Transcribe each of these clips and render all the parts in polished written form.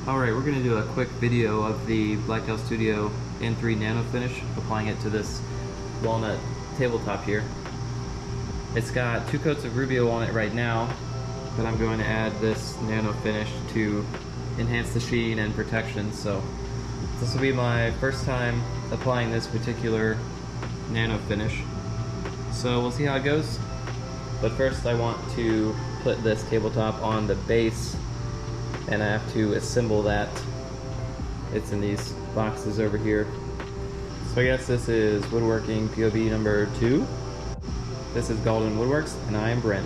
Alright, we're going to do a quick video of the Blacktail Studio N3 Nano finish, applying it to this walnut tabletop here. It's got 2 coats of Rubio on it right now, but I'm going to add this nano finish to enhance the sheen and protection. So this will be my first time applying this particular nano finish. So we'll see how it goes. But first I want to put this tabletop on the base, and I have to assemble that. It's in these boxes over here. So I guess this is Woodworking POV number 2. This is Golden Woodworks, and I am Brent.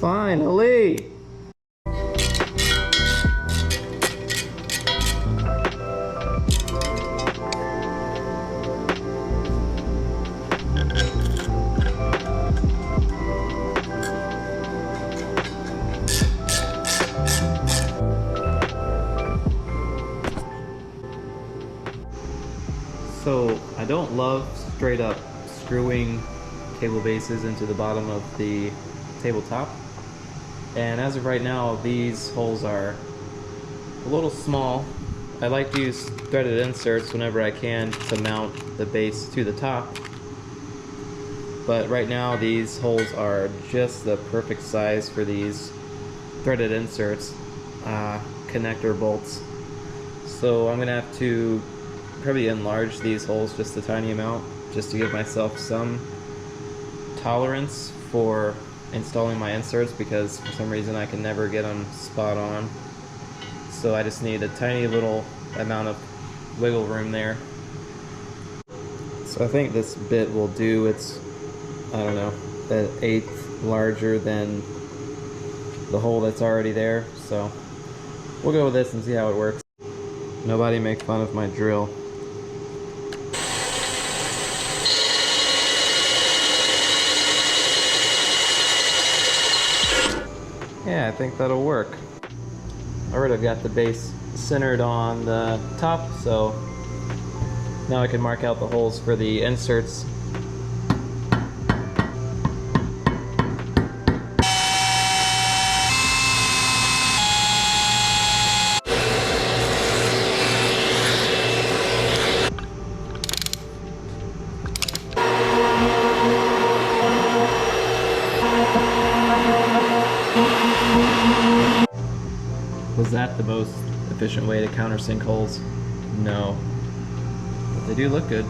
Finally! So I don't love straight up screwing table bases into the bottom of the tabletop. And as of right now, these holes are a little small. I like to use threaded inserts whenever I can to mount the base to the top. But right now, these holes are just the perfect size for these threaded inserts, connector bolts. So I'm gonna have to probably enlarge these holes just a tiny amount, just to give myself some tolerance for installing my inserts, because for some reason I can never get them spot on. So I just need a tiny little amount of wiggle room there. So I think this bit will do. It's, I don't know, an 1/8 larger than the hole that's already there. So we'll go with this and see how it works. Nobody make fun of my drill. Yeah, I think that'll work. Alright, I've got the base centered on the top, so now I can mark out the holes for the inserts. Was that the most efficient way to countersink holes? No. But they do look good.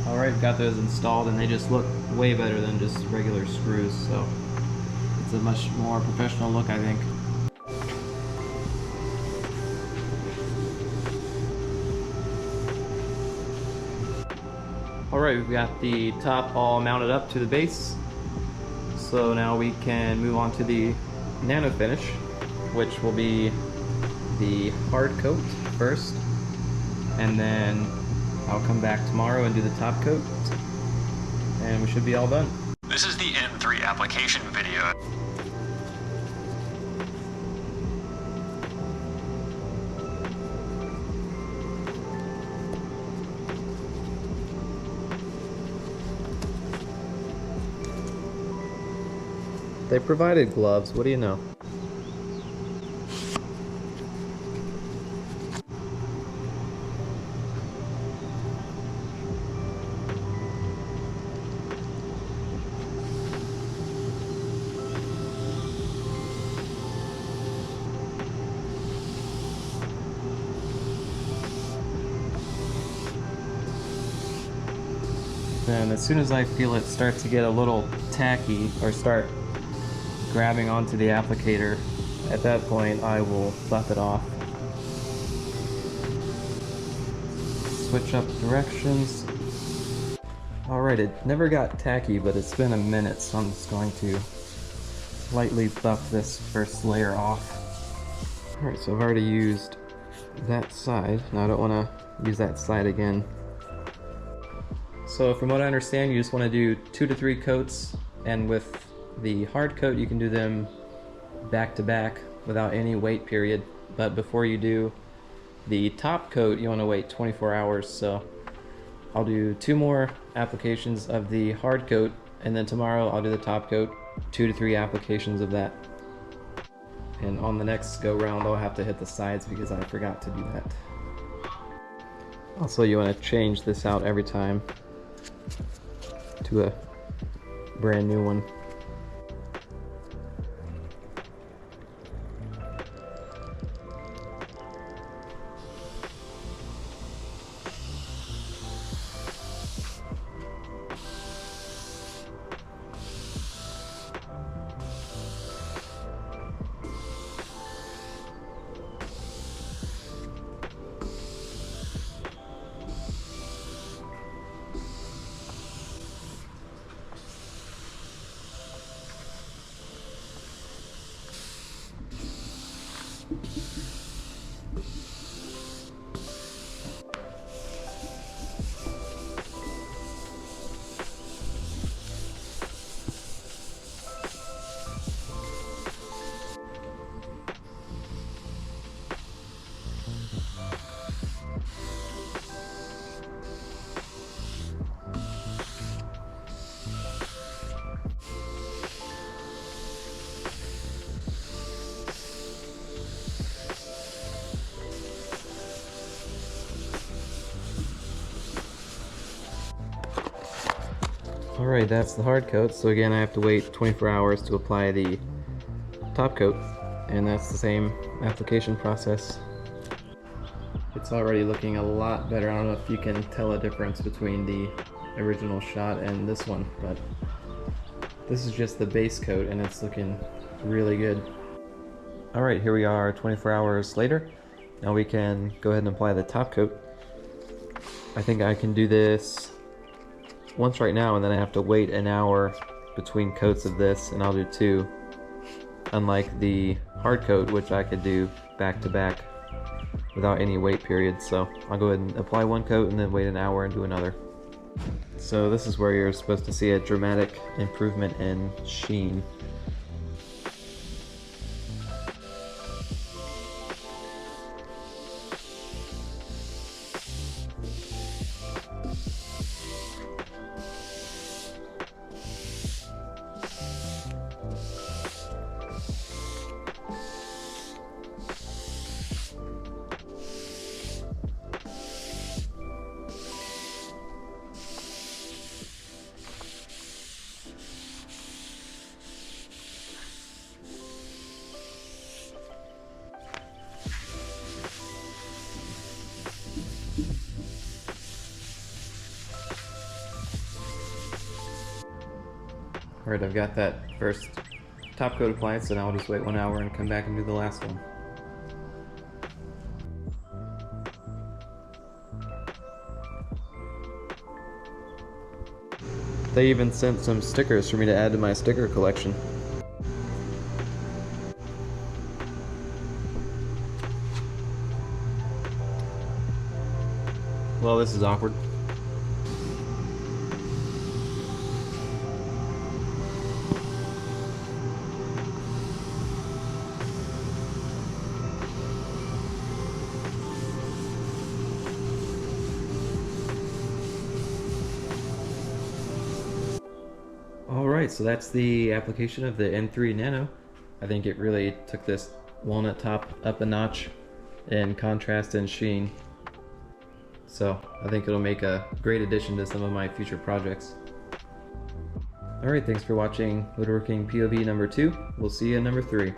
Alright, got those installed, and they just look way better than just regular screws, so it's a much more professional look, I think. Alright, we've got the top all mounted up to the base. So now we can move on to the nano finish, which will be the hard coat first. And then I'll come back tomorrow and do the top coat. And we should be all done. This is the N3 application video. They provided gloves, what do you know? And as soon as I feel it start to get a little tacky or start grabbing onto the applicator, at that point I will buff it off. Switch up directions. Alright, it never got tacky, but it's been a minute, so I'm just going to lightly buff this first layer off. Alright, so I've already used that side. Now I don't want to use that side again. So from what I understand, you just want to do 2 to 3 coats, and with the hard coat you can do them back to back without any wait period. But before you do the top coat, you want to wait 24 hours. So I'll do 2 more applications of the hard coat, and then tomorrow I'll do the top coat, 2 to 3 applications of that. And on the next go round I'll have to hit the sides because I forgot to do that. Also, you want to change this out every time to a brand new one. Alright, that's the hard coat. So again, I have to wait 24 hours to apply the top coat, and that's the same application process. It's already looking a lot better. I don't know if you can tell a difference between the original shot and this one, but this is just the base coat and it's looking really good. Alright, here we are 24 hours later. Now we can go ahead and apply the top coat. I think I can do this once right now, and then I have to wait an hour between coats of this, and I'll do 2. Unlike the hard coat, which I could do back to back without any wait period. So I'll go ahead and apply 1 coat and then wait an hour and do another. So this is where you're supposed to see a dramatic improvement in sheen. Alright, I've got that first top coat applied, so now I'll just wait 1 hour and come back and do the last one. They even sent some stickers for me to add to my sticker collection. Well, this is awkward. Alright, so that's the application of the N3 Nano. I think it really took this walnut top up a notch in contrast and sheen. So I think it'll make a great addition to some of my future projects. Alright, thanks for watching Woodworking POV number 2. We'll see you in number 3.